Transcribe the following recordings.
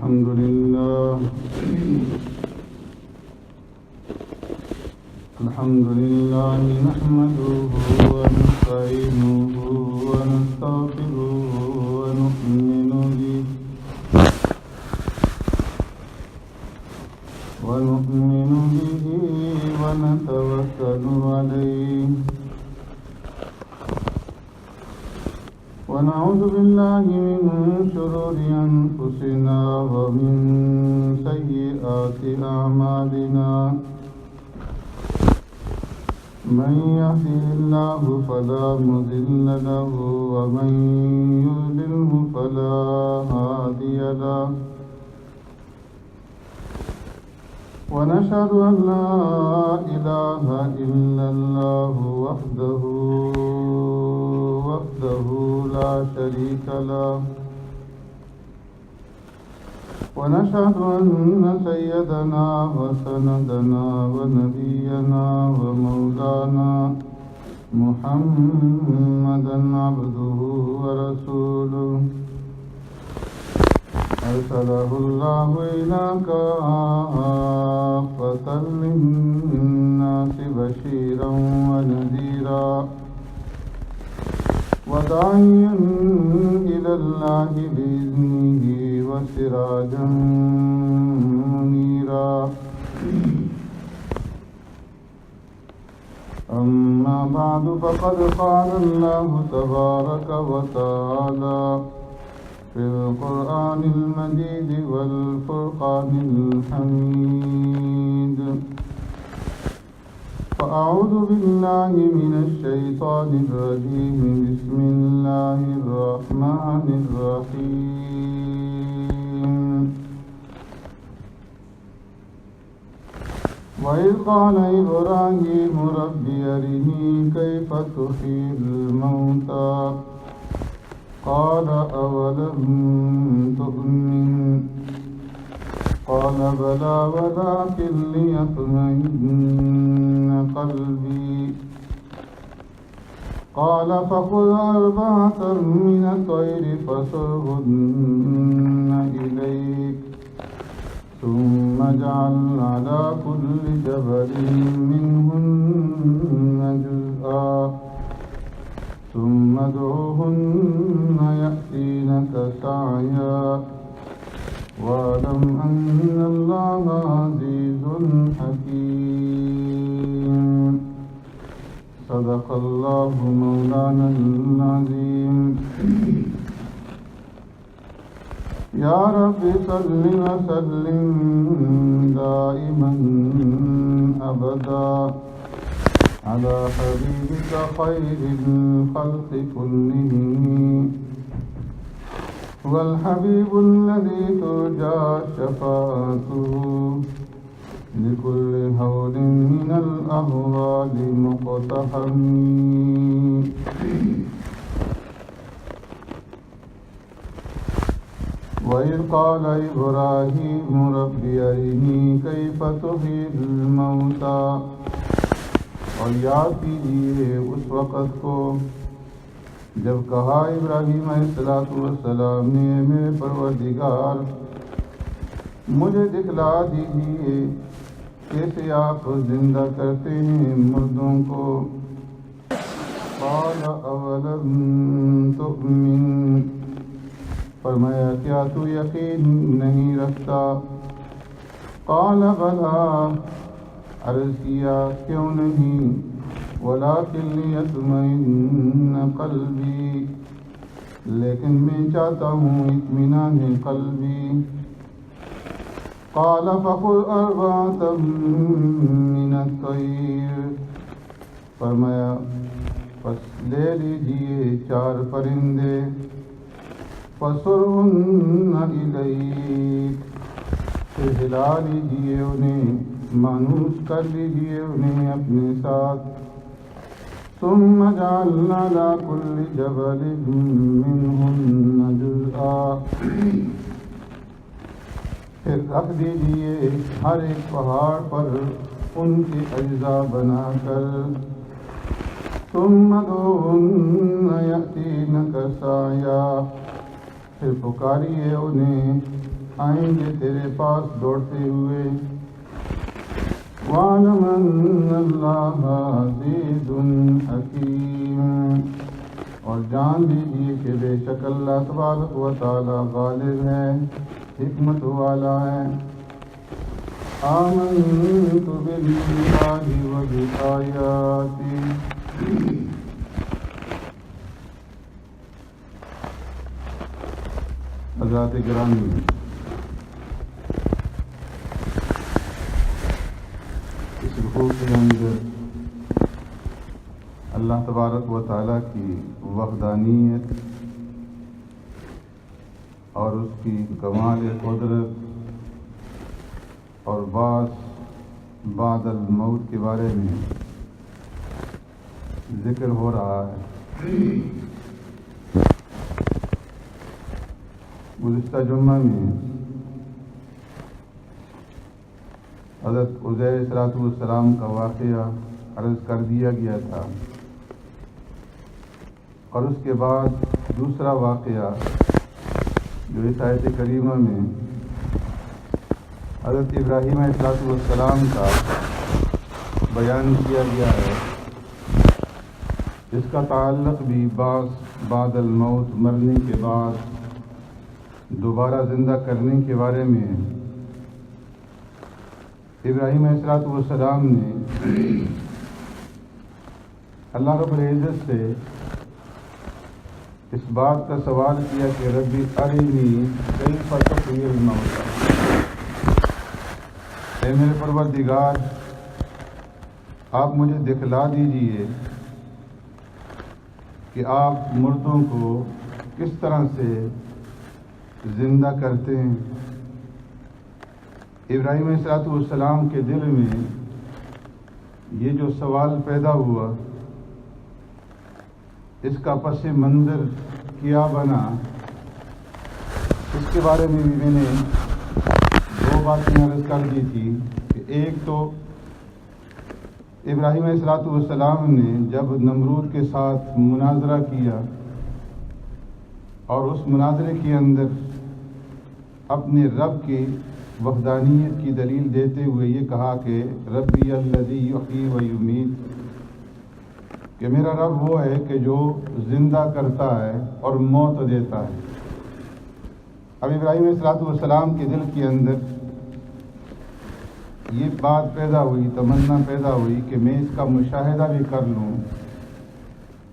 الحمد لله نحمده ونستعينه ونستغفره ونؤمن به ونتوكل عليه ونعوذ بالله من شرور أنفسنا ومن سيئات أعمالنا من يهده الله فلا مضل له ومن يضلله فلا هادي له ونشهد أن لا إله إلا الله وحده لا شريك له ونشهد أن سيدنا وسندنا ونبينا ومولانا محمدا عبده ورسوله أرسله الله إلى كافة للناس بشيرا ونذيرا وداعيا إلى الله بإذنه وسراجا منيرا أما بعد فقد قال الله تبارك وتعالى في القرآن المجيد والفرقان الحميد فأعوذ بالله من الشيطان الرجيم بسم الله الرحمن الرحيم وإذ قال إبراهيم رب أرني كيف تحيي الموتى قال أولم تؤمن قال بلى ولكن ليطمئن قلبي قال فخذ أربعة من الطير فصرهن إليك ثم اجعل على كل جبل منهن جزءا ثم ادعوهن يأتينك سعيا واعلم أن الله عزيز حكيم صدق الله مولانا العظيم يا رب صل وسلم دائما أبدا على حبيبك خير الخلق كلهم هو الحبيب الذي ترجى شفاعته لكل هول من الأهوال مقتحم وإذ قال إبراهيم رب أرني كيف تحيي الموتى اور یاد کیجیے اس وقت کو جب کہا ابراہیم علیہ السلام نے میرے پروردگار مجھے دکھلا دیجیے کیسے آپ زندہ کرتے ہیں مردوں کو قال اولم تؤمن فرمایا کیا تو یقین نہیں رکھتا قال بلا عرض کیا کیوں نہیں ولیکن لیطمئن قلبی لیکن میں چاہتا ہوں اطمینان قلبی قال فخذ أربعة من الطير فرمایا پس لے لیجئے 4 پرندے فصرهن إليك پھر ہلا لیجئے انہیں مانوس کر لیجئے انہیں اپنے ساتھ ثم جعل على كل جبل منهن جزءا پھر رکھ دیجئے ہر ایک پہاڑ پر ان کے اجزاء بنا کر ثم ادعوهن يأتينك سعيا پھر پکاریے انہیں آئیں گے تیرے پاس دوڑتے ہوئے۔ وَاعْلَمْ أَنَّ اللَّهَ عَزِيزٌ حَكِيمٌ، اور جان لیجیے کہ بے شک اللہ تبارک و تعالی غالب ہے، حکمت والا ہے۔ آمنت باللہ وبآیاتہ، حضرات گرامی، اس رکوع کے اندر اللہ تبارک و تعالیٰ کی وحدانیت اور اس کی کمال قدرت اور بعد الموت کے بارے میں ذکر ہو رہا ہے۔ گزشتہ جمعہ میں حضرت عزیر علیہ السلام کا واقعہ عرض کر دیا گیا تھا، اور اس کے بعد دوسرا واقعہ جو اس آیت کریمہ میں حضرت ابراہیم علیہ السلام کا بیان کیا گیا ہے، اس کا تعلق بھی بعد الموت، مرنے کے بعد دوبارہ زندہ کرنے کے بارے میں ہے۔ ابراہیم علیہ السلام نے اللہ رب العزت سے اس بات کا سوال کیا کہ ربی ارنی کیف تحیی الموتى، اے میرے پروردگار آپ مجھے دکھلا دیجئے کہ آپ مردوں کو کس طرح سے زندہ کرتے ہیں۔ ابراہیم علیہ السلام کے دل میں یہ جو سوال پیدا ہوا، اس کا پس منظر کیا بنا، اس کے بارے میں بھی میں نے دو باتیں عرض کر دی تھی کہ ایک تو ابراہیم علیہ السلام نے جب نمرود کے ساتھ مناظرہ کیا اور اس مناظرے کے اندر اپنے رب کی وحدانیت کی دلیل دیتے ہوئے یہ کہا کہ ربی الذی یحیی و یمیت، کہ میرا رب وہ ہے کہ جو زندہ کرتا ہے اور موت دیتا ہے۔ اب ابراہیم علیہ السلام کے دل کے اندر یہ بات پیدا ہوئی، تمنا پیدا ہوئی کہ میں اس کا مشاہدہ بھی کر لوں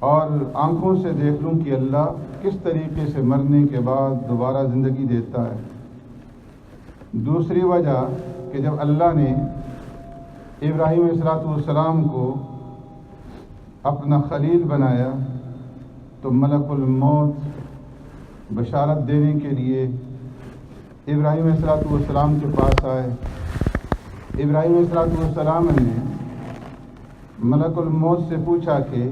اور آنکھوں سے دیکھ لوں کہ اللہ کس طریقے سے مرنے کے بعد دوبارہ زندگی دیتا ہے۔ دوسری وجہ کہ جب اللہ نے ابراہیم علیہ السلام کو اپنا خلیل بنایا تو ملک الموت بشارت دینے کے لیے ابراہیم علیہ السلام کے پاس آئے۔ ابراہیم علیہ السلام نے ملک الموت سے پوچھا کہ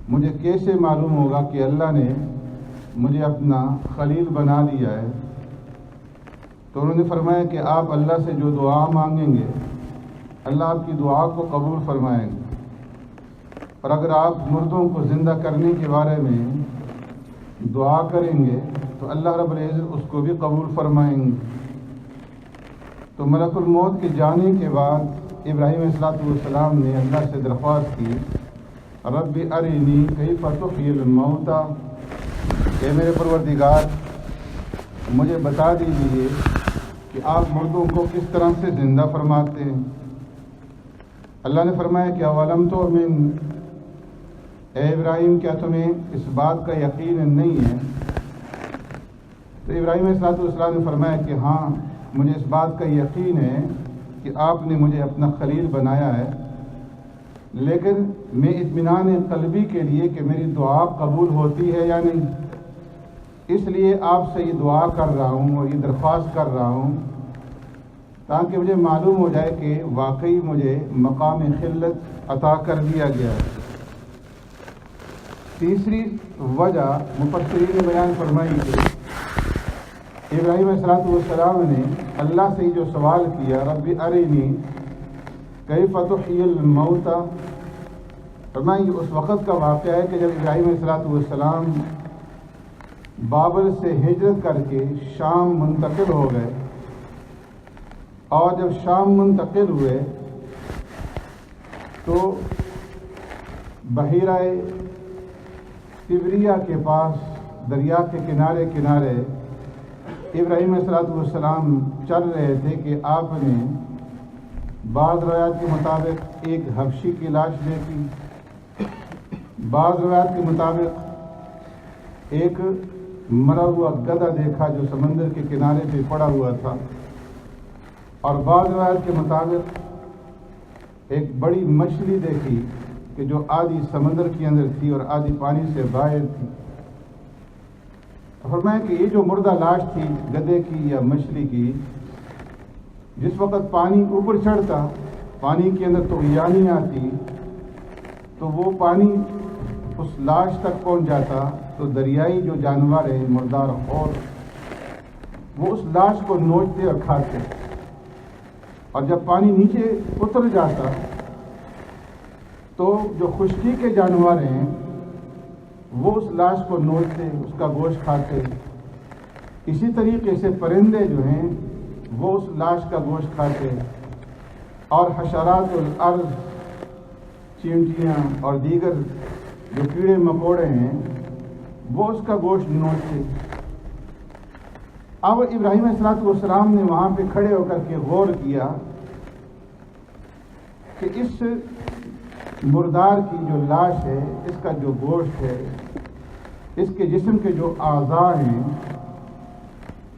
مجھے کیسے معلوم ہوگا کہ اللہ نے مجھے اپنا خلیل بنا لیا ہے؟ تو انہوں نے فرمایا کہ آپ اللہ سے جو دعا مانگیں گے اللہ آپ کی دعا کو قبول فرمائیں گے، اور اگر آپ مردوں کو زندہ کرنے کے بارے میں دعا کریں گے تو اللہ رب العزت اس کو بھی قبول فرمائیں گے۔ تو ملک الموت کے جانے کے بعد ابراہیم علیہ السلام نے اللہ سے درخواست کی رب ارنی کیف تحیی الموتى، کہ میرے پروردگار مجھے بتا دیجیے کہ آپ مردوں کو کس طرح سے زندہ فرماتے ہیں۔ اللہ نے فرمایا کہ اولم تؤمن، اے ابراہیم کیا تمہیں اس بات کا یقین نہیں ہے؟ تو ابراہیم علیہ السلام نے فرمایا کہ ہاں مجھے اس بات کا یقین ہے کہ آپ نے مجھے اپنا خلیل بنایا ہے، لیکن میں اطمینان قلبی کے لیے کہ میری دعا قبول ہوتی ہے یا نہیں، اس لیے آپ سے یہ دعا کر رہا ہوں اور یہ درخواست کر رہا ہوں تاکہ مجھے معلوم ہو جائے کہ واقعی مجھے مقام خلت عطا کر دیا گیا ہے۔ تیسری وجہ مفسرین نے بیان فرمائی کہ ابراہیم علیہ السلام نے اللہ سے جو سوال کیا رب ارنی کیف تحیی الموتى، فرمایا یہ اس وقت کا واقعہ ہے کہ جب ابراہیم علیہ السلام بابل سے ہجرت کر کے شام منتقل ہو گئے، اور جب شام منتقل ہوئے تو بحیرہ تبریہ کے پاس دریا کے کنارے کنارے ابراہیم علیہ السلام چل رہے تھے کہ آپ نے بعض روایات کے مطابق ایک حبشی کی لاش دیکھی، بعض روایات کے مطابق ایک مرا ہوا گدھا دیکھا جو سمندر کے کنارے پہ پڑا ہوا تھا، اور بعض روایات کے مطابق ایک بڑی مچھلی دیکھی کہ جو آدھی سمندر کے اندر تھی اور آدھی پانی سے باہر تھی۔ فرمایا کہ یہ جو مردہ لاش تھی گدھے کی یا مچھلی کی، جس وقت پانی اوپر چڑھتا، پانی کے اندر طغیانی آتی تو وہ پانی اس لاش تک پہنچ جاتا، تو دریائی جو جانور ہیں مردار اور وہ اس لاش کو نوچتے اور کھاتے، اور جب پانی نیچے اتر جاتا تو جو خشکی کے جانور ہیں وہ اس لاش کو نوچتے، اس کا گوشت کھاتے۔ اسی طریقے سے پرندے جو ہیں وہ اس لاش کا گوشت کھاتے، اور حشرات الارض، چینٹیاں اور دیگر جو کیڑے مکوڑے ہیں وہ اس کا گوشت نوچتے۔ اب ابراہیم علیہ السلام نے وہاں پہ کھڑے ہو کر کے غور کیا کہ اس مردار کی جو لاش ہے، اس کا جو گوشت ہے، اس کے جسم کے جو اعضاء ہیں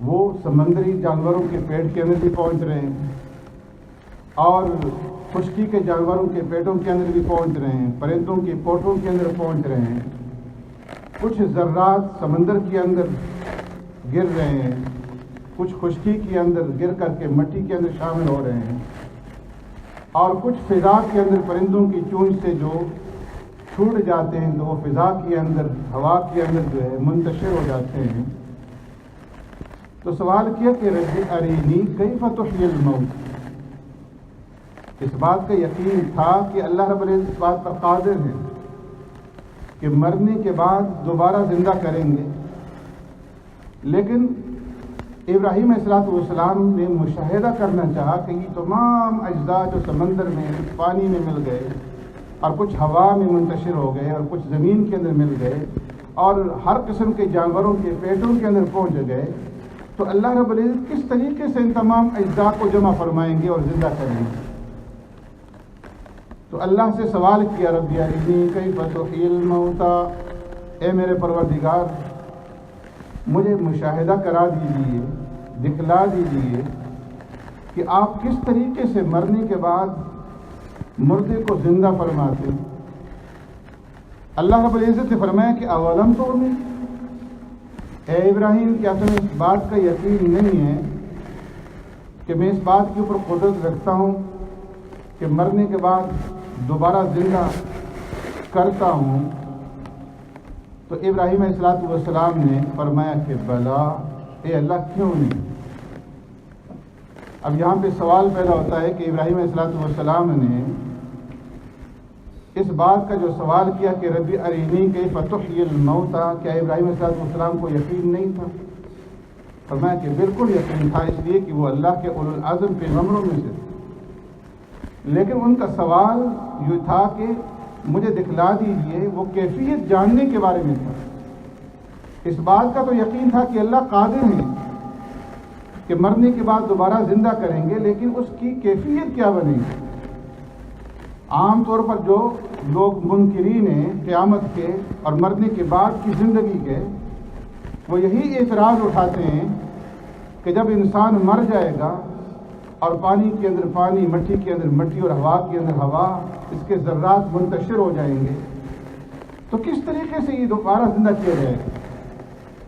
وہ سمندری جانوروں کے پیٹ کے اندر بھی پہنچ رہے ہیں، اور خشکی کے جانوروں کے پیٹوں کے اندر بھی پہنچ رہے ہیں، پرندوں کے پوٹوں کے اندر پہنچ رہے ہیں، کچھ ذرات سمندر کے اندر گر رہے ہیں، کچھ خشکی کے اندر گر کر کے مٹی کے اندر شامل ہو رہے ہیں، اور کچھ فضا کے اندر پرندوں کی چونچ سے جو چھوٹ جاتے ہیں تو وہ فضا کے اندر، ہوا کے اندر جو ہے منتشر ہو جاتے ہیں۔ تو سوال کیا کہ رب ارینی کیف تحیی الموت، اس بات کا یقین تھا کہ اللہ رب العزت اس بات پر قادر ہے کہ مرنے کے بعد دوبارہ زندہ کریں گے، لیکن ابراہیم علیہ السلام نے مشاہدہ کرنا چاہا کہ یہ تمام اجزاء جو سمندر میں پانی میں مل گئے، اور کچھ ہوا میں منتشر ہو گئے، اور کچھ زمین کے اندر مل گئے، اور ہر قسم کے جانوروں کے پیٹوں کے اندر پہنچ گئے، تو اللہ رب العزت کس طریقے سے ان تمام اجزاء کو جمع فرمائیں گے اور زندہ کریں گے۔ تو اللہ سے سوال کیا رب ارینی کیف تحیی الموتی، اے میرے پروردگار مجھے مشاہدہ کرا دیجیے، دکھلا دیجیے کہ آپ کس طریقے سے مرنے کے بعد مردے کو زندہ فرماتے ہیں۔ اللہ رب العزت نے فرمایا کہ اولم تؤمن، اے ابراہیم کیا تمہیں اس بات کا یقین نہیں ہے کہ میں اس بات کے اوپر قدرت رکھتا ہوں کہ مرنے کے بعد دوبارہ زندہ کرتا ہوں؟ تو ابراہیم علیہ السلام نے فرمایا کہ بلا، اے اللہ کیوں نہیں۔ اب یہاں پہ سوال پیدا ہوتا ہے کہ ابراہیم علیہ السلام نے اس بات کا جو سوال کیا کہ رب ارینی کیف تحیی الموتی، کیا ابراہیم علیہ السلام کو یقین نہیں تھا؟ فرمایا کہ بالکل یقین تھا، اس لیے کہ وہ اللہ کے اولو العزم پیغمبروں میں سے تھے، لیکن ان کا سوال یہ تھا کہ مجھے دکھلا دیجئے، وہ کیفیت جاننے کے بارے میں تھا۔ اس بات کا تو یقین تھا کہ اللہ قادر ہیں کہ مرنے کے بعد دوبارہ زندہ کریں گے، لیکن اس کی کیفیت کیا بنے گی۔ عام طور پر جو لوگ منکرین ہیں قیامت کے اور مرنے کے بعد کی زندگی کے، وہ یہی اعتراض اٹھاتے ہیں کہ جب انسان مر جائے گا اور پانی کے اندر پانی، مٹی کے اندر مٹی اور ہوا کے اندر ہوا، اس کے ذرات منتشر ہو جائیں گے، تو کس طریقے سے یہ دوبارہ زندہ کیا جائے گا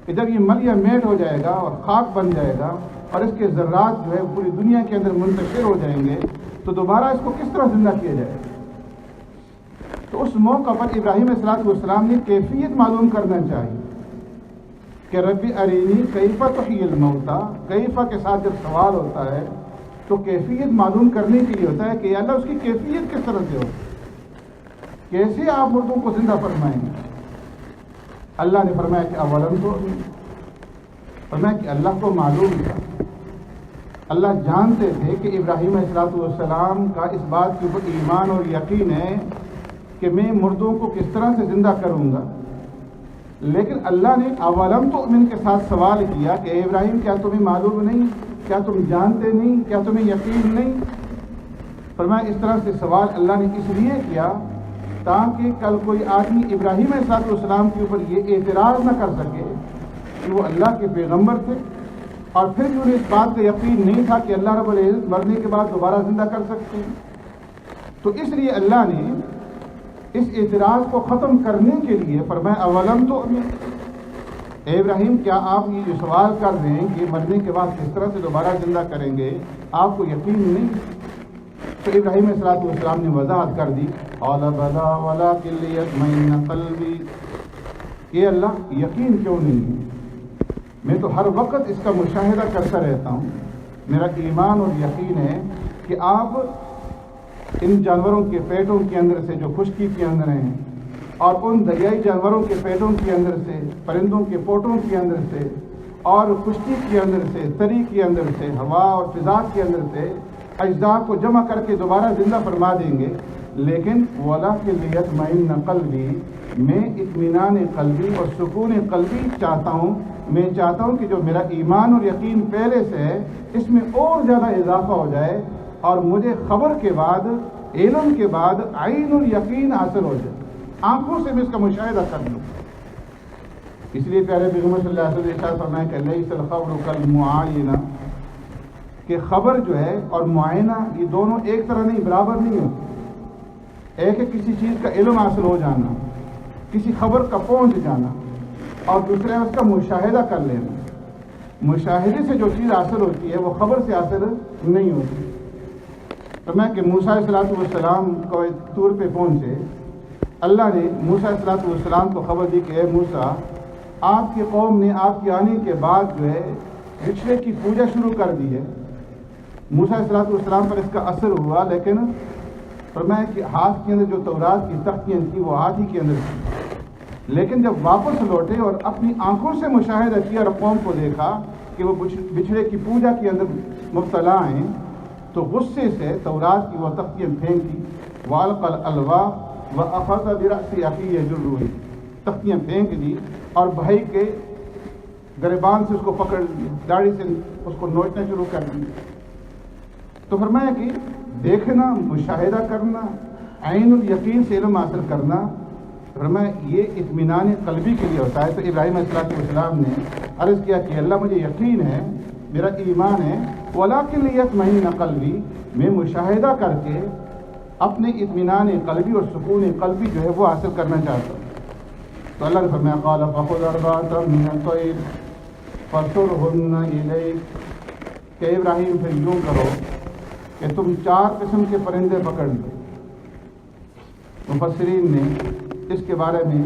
کہ جب یہ مل یا میٹ ہو جائے گا اور خاک بن جائے گا اور اس کے ذرات جو ہے پوری دنیا کے اندر منتشر ہو جائیں گے، تو دوبارہ اس کو کس طرح زندہ کیا جائے گا؟ تو اس موقع پر ابراہیم علیہ السلام نے کیفیت معلوم کرنا چاہیے کہ رب ارینی کیف تحیی الموتی، کیف کے ساتھ جب سوال ہوتا ہے تو کیفیت معلوم کرنے کے لیے ہوتا ہے کہ اللہ اس کی کیفیت کس طرح سے ہو، کیسے آپ مردوں کو زندہ فرمائیں گے۔ اللہ نے فرمایا کہ اولم تؤمن، فرمایا کہ اللہ کو معلوم تھا، اللہ جانتے تھے کہ ابراہیم علیہ السلام کا اس بات کے اوپر ایمان اور یقین ہے کہ میں مردوں کو کس طرح سے زندہ کروں گا، لیکن اللہ نے اولم تؤمن کے ساتھ سوال کیا کہ اے ابراہیم کیا تمہیں معلوم نہیں، کیا تم جانتے نہیں، کیا تمہیں یقین نہیں؟ فرمایا اس طرح سے سوال اللہ نے اس لیے کیا تاکہ کل کوئی آدمی ابراہیم علیہ السلام کے اوپر یہ اعتراض نہ کر سکے کہ وہ اللہ کے پیغمبر تھے اور پھر بھی انہیں اس بات کا یقین نہیں تھا کہ اللہ رب العزت مرنے کے بعد دوبارہ زندہ کر سکتے ہیں۔ تو اس لیے اللہ نے اس اعتراض کو ختم کرنے کے لیے فرمایا اولم تؤمن، اے ابراہیم کیا آپ یہ جو سوال کر رہے ہیں کہ مرنے کے بعد کس طرح سے دوبارہ زندہ کریں گے، آپ کو یقین نہیں؟ تو ابراہیم علیہ السلام نے وضاحت کر دی، قال بلا ولکن لیطمئن قلبی، کہ اللہ یقین کیوں نہیں ہے، میں تو ہر وقت اس کا مشاہدہ کرتا رہتا ہوں، میرا ایمان اور یقین ہے کہ آپ ان جانوروں کے پیٹوں کے اندر سے جو خشکی کے اندر ہیں اور ان دریائی جانوروں کے پیٹوں کے اندر سے، پرندوں کے پوٹوں کے اندر سے اور خشکی کے اندر سے، تری کے اندر سے، ہوا اور فضا کے اندر سے اجزاء کو جمع کر کے دوبارہ زندہ فرما دیں گے، لیکن وَلَكِنْ لِيَطْمَئِنَّ قَلْبِي، میں اطمینان قلبی اور سکون قلبی چاہتا ہوں، میں چاہتا ہوں کہ جو میرا ایمان اور یقین پہلے سے ہے اس میں اور زیادہ اضافہ ہو جائے اور مجھے خبر کے بعد، علم کے بعد عین الیقین حاصل ہو جائے، آنکھوں سے میں اس کا مشاہدہ کر لوں۔ اس لیے پیارے پیغمبر صلی اللہ علیہ وسلم نے ارشاد فرمایا کہ لیس الخبر کالمعاینہ، کہ خبر جو ہے اور معائنہ یہ دونوں ایک طرح نہیں، برابر نہیں ہوتے۔ ایک ہے کسی چیز کا علم حاصل ہو جانا، کسی خبر کا پہنچ جانا، اور دوسرا ہے اس کا مشاہدہ کر لینا۔ مشاہدے سے جو چیز حاصل ہوتی ہے وہ خبر سے حاصل نہیں ہوتی۔ تو میں کہ موسیٰ علیہ السلام کو طور پہ پہنچے، اللہ نے موسیٰ علیہ السلام کو خبر دی کہ اے موسیٰ، آپ کی قوم نے آپ کے آنے کے بعد جو ہے بچھڑے کی پوجا شروع کر دی ہے۔ موسیٰ علیہ السلام پر اس کا اثر ہوا، لیکن فرمایا کہ ہاتھ کے اندر جو تورات کی تختیاں تھیں وہ ہاتھ ہی کے اندر تھی، لیکن جب واپس لوٹے اور اپنی آنکھوں سے مشاہدہ کیا اور قوم کو دیکھا کہ وہ بچھڑے کی پوجا کے اندر مبتلا ہیں، تو غصے سے تورات کی وہ تختیاں پھینکی، وَأَلْقَى الْأَلْوَاحَ وَأَخَذَ بِرَأْسِ أَخِيهِ يَجُرُّهُ، تختیاں پھینک دی اور بھائی کے گریبان سے اس کو پکڑ لیا، داڑھی سے اس کو نوچنا شروع کر دیا۔ تو فرمایا کہ دیکھنا، مشاہدہ کرنا، عین الیقین سے علم حاصل کرنا، فرمایا یہ اطمینان قلبی کے لیے ہوتا ہے۔ تو ابراہیم علیہ السلام نے عرض کیا کہ اللہ مجھے یقین ہے، میرا ایمان ہے، وَلَكِنْ لِيَطْمَئِنَّ قَلْبِي، میں مشاہدہ کر کے اپنے اطمینان قلبی اور سکون قلبی جو ہے وہ حاصل کرنا چاہتا ہوں۔ تو اللہ نے فرمایا قَالَ فَخُذْ أَرْبَعَةً مِنَ الطَّيْرِ فَصُرْهُنَّ إِلَيْكَ، کہ ابراہیم پھر یوں کرو کہ تم 4 قسم کے پرندے پکڑ لو۔ مفسرین نے اس کے بارے میں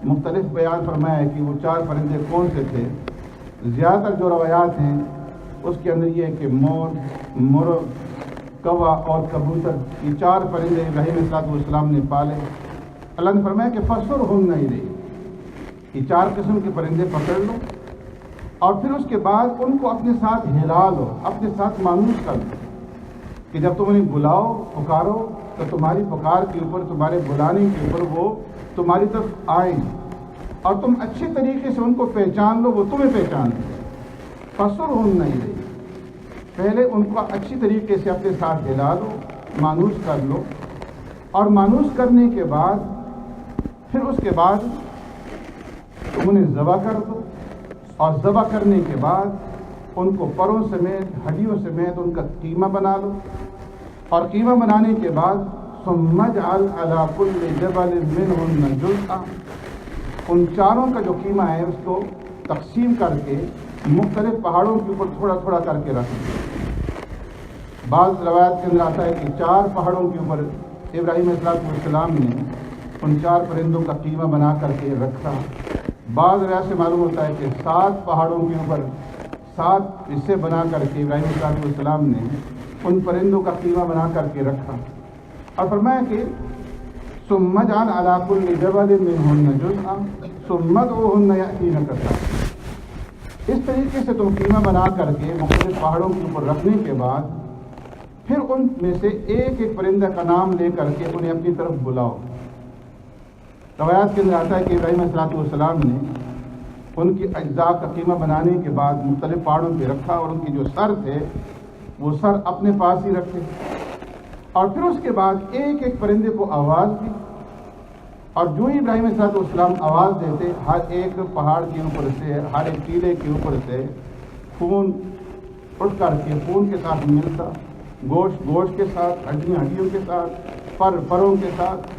مختلف بیان فرمایا ہے کہ وہ 4 پرندے کون سے تھے۔ زیادہ تر جو روایات ہیں اس کے اندر یہ ہے کہ مور، مرغ، کوا اور کبوتر، یہ 4 پرندے ابراہیم علیہ السلام نے پالے۔ اللہ نے فرمایا کہ فَصُرْهُنَّ إِلَيْكَ، یہ 4 قسم کے پرندے پکڑ لو اور پھر اس کے بعد ان کو اپنے ساتھ ہلا لو، اپنے ساتھ مانوس کر لو، کہ جب تم انہیں بلاؤ، پکارو، تو تمہاری پکار کے اوپر، تمہارے بلانے کے اوپر وہ تمہاری طرف آئیں اور تم اچھے طریقے سے ان کو پہچان لو، وہ تمہیں پہچان لو۔ فَصُرْهُنَّ إِلَيْكَ، پہلے ان کو اچھی طریقے سے اپنے ساتھ ہلا لو، مانوس کر لو، اور مانوس کرنے کے بعد پھر اس کے بعد تم انہیں ذبح کر دو، اور ذبح کرنے کے بعد ان کو پروں سمیت، ہڈیوں سمیت ان کا قیمہ بنا لو، اور قیمہ بنانے کے بعد ثُمَّ اجْعَلْ عَلَىٰ كُلِّ جَبَلٍ مِّنْهُنَّ جُزْءً، ان 4 کا جو قیمہ ہے اس کو تقسیم کر کے مختلف پہاڑوں کے اوپر تھوڑا تھوڑا کر کے رکھ دو۔ بعض روایت کے اندر آتا ہے کہ 4 پہاڑوں کے اوپر ابراہیم علیہ السلام نے ان 4 پرندوں کا قیمہ بنا کر کے رکھا۔ بعض روایت سے معلوم ہوتا ہے کہ 7 پہاڑوں کے اوپر 7 حصے بنا کر کے ابراہیم علیہ السلام نے ان پرندوں کا قیمہ بنا کر کے رکھا، اور فرمایا کہ ثُمَّ اجْعَلْ عَلَىٰ كُلِّ جَبَلٍ مِّنْهُنَّ جُزْءًا ثُمَّ ادْعُوهُنَّ يَأْتِينَكَ سَعْيًا، اس طریقے سے تم خیمہ بنا کر کے مختلف پہاڑوں کے اوپر رکھنے کے بعد پھر ان میں سے ایک ایک پرندہ کا نام لے کر کے انہیں اپنی طرف بلاؤ۔ روایات کے اندر آتا ہے کہ ابراہیم علیہ السلام نے ان کی اجزاء کا خیمہ بنانے کے بعد مختلف پہاڑوں پہ رکھا اور ان کی جو سر تھے وہ سر اپنے پاس ہی رکھے، اور پھر اس کے بعد ایک ایک پرندے کو آواز دی، اور جو ہی ابراہیم علیہ السلام آواز دیتے ہر ایک پہاڑ کے اوپر سے، ہر ایک ٹیلے کے اوپر سے خون اٹھ کر کے خون کے ساتھ ملتا، گوشت گوشت کے ساتھ، ہڈیاں ہڈیوں کے ساتھ، پر پروں کے ساتھ،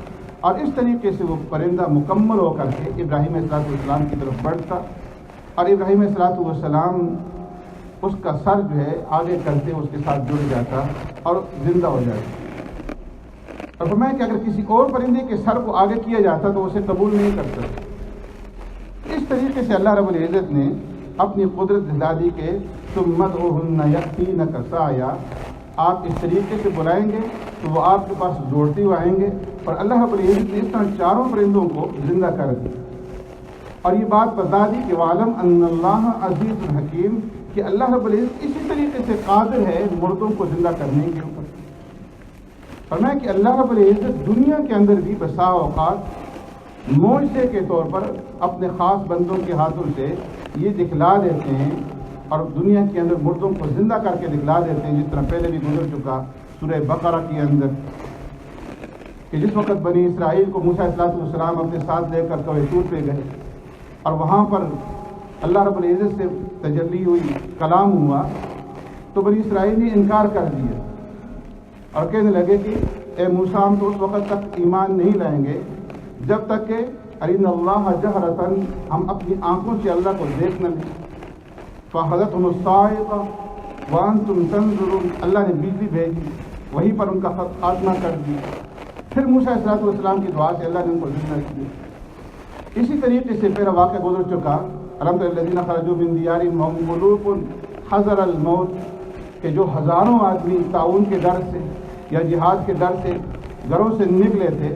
اور اس طریقے سے وہ پرندہ مکمل ہو کر کے ابراہیم علیہ السلام کی طرف بڑھتا، اور ابراہیم علیہ السلام اس کا سر جو ہے آگے کرتے اس کے ساتھ جڑ جاتا اور زندہ ہو جاتا۔ اور فرمایا کہ اگر کسی اور پرندے کے سر کو آگے کیا جاتا تو اسے قبول نہیں کرتا۔ اس طریقے سے اللہ رب العزت نے اپنی قدرت دلا دی کہ تم ادعوہن یأتینک سعیا، آپ اس طریقے سے بلائیں گے تو وہ آپ کے پاس دوڑتے ہوئے آئیں گے، اور اللہ رب العزت نے اس طرح چاروں پرندوں کو زندہ کر دی، اور یہ بات بتا دی کہ وَعْلَمْ أَنَّ اللَّهَ عَزِيزٌ حَكِيمٌ، کہ اللہ رب العزت اسی طریقے سے قادر ہے مردوں کو زندہ کرنے کے اوپر۔ فرمایا کہ اللہ رب العزت دنیا کے اندر بھی بسا اوقات معجزے کے طور پر اپنے خاص بندوں کے ہاتھوں سے یہ دکھلا دیتے ہیں، اور دنیا کے اندر مردوں کو زندہ کر کے دکھلا دیتے ہیں، جس طرح پہلے بھی گزر چکا سورہ بقرہ کے اندر کہ جس وقت بنی اسرائیل کو موسیٰ علیہ السلام اپنے ساتھ لے کر کوہ طور پہ گئے، اور وہاں پر اللہ رب العزت سے تجلی ہوئی، کلام ہوا، تو بنی اسرائیل نے انکار کر دیا اور کہنے لگے کہ اے موسیٰ، ہم تو اس وقت تک ایمان نہیں لائیں گے جب تک کہ ارنا اللہ جہرتاً، ہم اپنی آنکھوں سے اللہ کو دیکھ نہ لیں۔ فأخذتهم الصاعقة وأنتم تنظرون، اللہ نے بجلی بھیجی، وہیں پر ان کا خاتمہ کر دی۔ پھر موسیٰ علیہ السلام کی دعا سے اللہ نے ان کو زندہ کیا۔ اسی طریقے سے پہلا واقعہ گزر چکا، الم تر الذین خرجوا من دیارہم وهم ملوک حذر الموت، کہ جو ہزاروں آدمی تعاون کے ڈر سے یا جہاد کے ڈر سے گھروں سے نکلے تھے،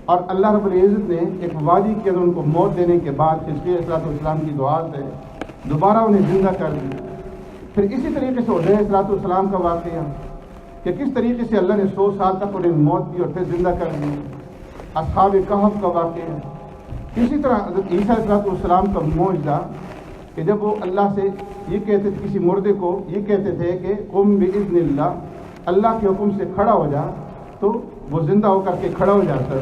اور اللہ رب العزت نے ایک وادی کے اندر ان کو موت دینے کے بعد حزقیل علیہ السلام کی دعا سے دوبارہ انہیں زندہ کر دی۔ پھر اسی طریقے سے عزیر علیہ السلام کا واقعہ کہ کس طریقے سے اللہ نے 100 سال تک انہیں موت دی اور پھر زندہ کر دی۔ اصحاب کہف کا واقعہ، اسی طرح حضرت عیسیٰ علیہ السلام کا معجزہ کہ جب وہ اللہ سے یہ کہتے تھے، کسی مردے کو یہ کہتے تھے کہ قم بإذن اللہ، اللہ کے حکم سے کھڑا ہو جا، تو وہ زندہ ہو کر کے کھڑا ہو جاتا۔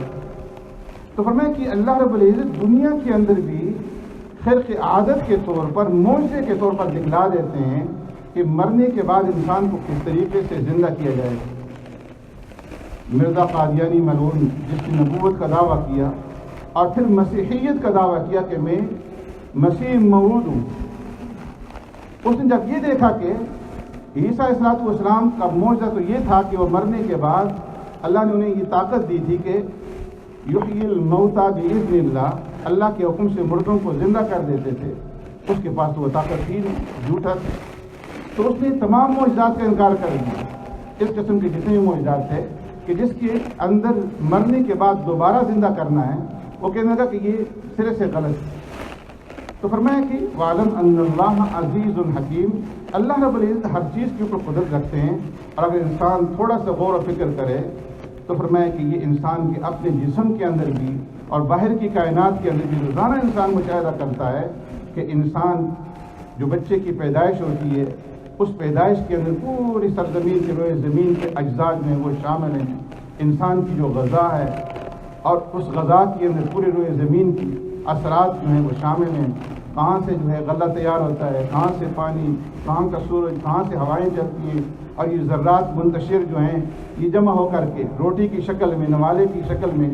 تو فرمایا کہ اللہ رب العزت دنیا کے اندر بھی خرق عادت کے طور پر، معجزے کے طور پر دکھلا دیتے ہیں کہ مرنے کے بعد انسان کو کس طریقے سے زندہ کیا جائے۔ مرزا قادیانی ملعون، جس کی نبوت کا دعویٰ کیا اور پھر مسیحیت کا دعویٰ کیا کہ میں مسیح موعود ہوں، اس نے جب یہ دیکھا کہ عیسیٰ علیہ السلام کا معجزہ تو یہ تھا کہ وہ مرنے کے بعد اللہ نے انہیں یہ طاقت دی تھی کہ یحیی الموتیٰ بإذن اللہ، اللہ کے حکم سے مردوں کو زندہ کر دیتے تھے، اس کے پاس تو وہ طاقت تھی نہیں، جھوٹا تھا۔ تو اس نے تمام معجزات کا انکار کر دیا، اس قسم کے جتنے بھی معجزات تھے کہ جس کے اندر مرنے کے بعد دوبارہ زندہ کرنا ہے، وہ کہنے لگا کہ یہ سرے سے غلط ہے۔ تو فرمایا کہ وَعْلَمْ أَنَّ اللَّهَ عَزِيزٌ حَكِيمٌ، اللہ رب العزت ہر چیز کے اوپر قدرت رکھتے ہیں، اور اگر انسان تھوڑا سا غور و فکر کرے تو فرمایا کہ یہ انسان کے اپنے جسم کے اندر بھی اور باہر کی کائنات کے اندر بھی روزانہ انسان مشاہدہ کرتا ہے کہ انسان جو بچے کی پیدائش ہوتی ہے، اس پیدائش کے اندر پوری سرزمین کے روئے زمین کے اجزاء میں وہ شامل ہیں۔ انسان کی جو غذا ہے اور اس غذا کے اندر پورے روئے زمین کی اثرات جو ہیں وہ شامل ہیں، کہاں سے جو ہے غلہ تیار ہوتا ہے، کہاں سے پانی، کہاں کا سورج، کہاں سے ہوائیں چلتی ہیں، اور یہ ذرات منتشر جو ہیں یہ جمع ہو کر کے روٹی کی شکل میں، نوالے کی شکل میں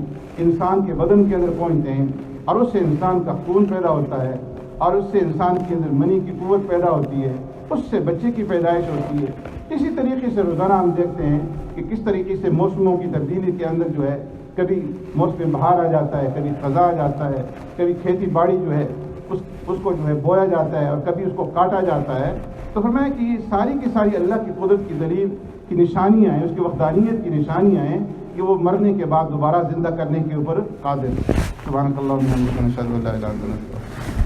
انسان کے بدن کے اندر پہنچتے ہیں، اور اس سے انسان کا خون پیدا ہوتا ہے، اور اس سے انسان کے اندر منی کی قوت پیدا ہوتی ہے، اس سے بچے کی پیدائش ہوتی ہے۔ اسی طریقے سے روزانہ ہم دیکھتے ہیں کہ کس طریقے سے موسموں کی تبدیلی کے اندر جو ہے کبھی موسم بہار آ جاتا ہے، کبھی خزاں آ جاتا ہے، کبھی کھیتی باڑی جو ہے اس کو جو ہے بویا جاتا ہے، اور کبھی اس کو کاٹا جاتا ہے۔ تو فرمایا کہ یہ ساری کی ساری اللہ کی قدرت کی دلیل کی نشانیاں ہیں، اس کی وحدانیت کی نشانیاں ہیں کہ وہ مرنے کے بعد دوبارہ زندہ کرنے کے اوپر قادر ہے۔ سبحانک اللہم و بحمدک، نشہد ان لا الہ الا انت،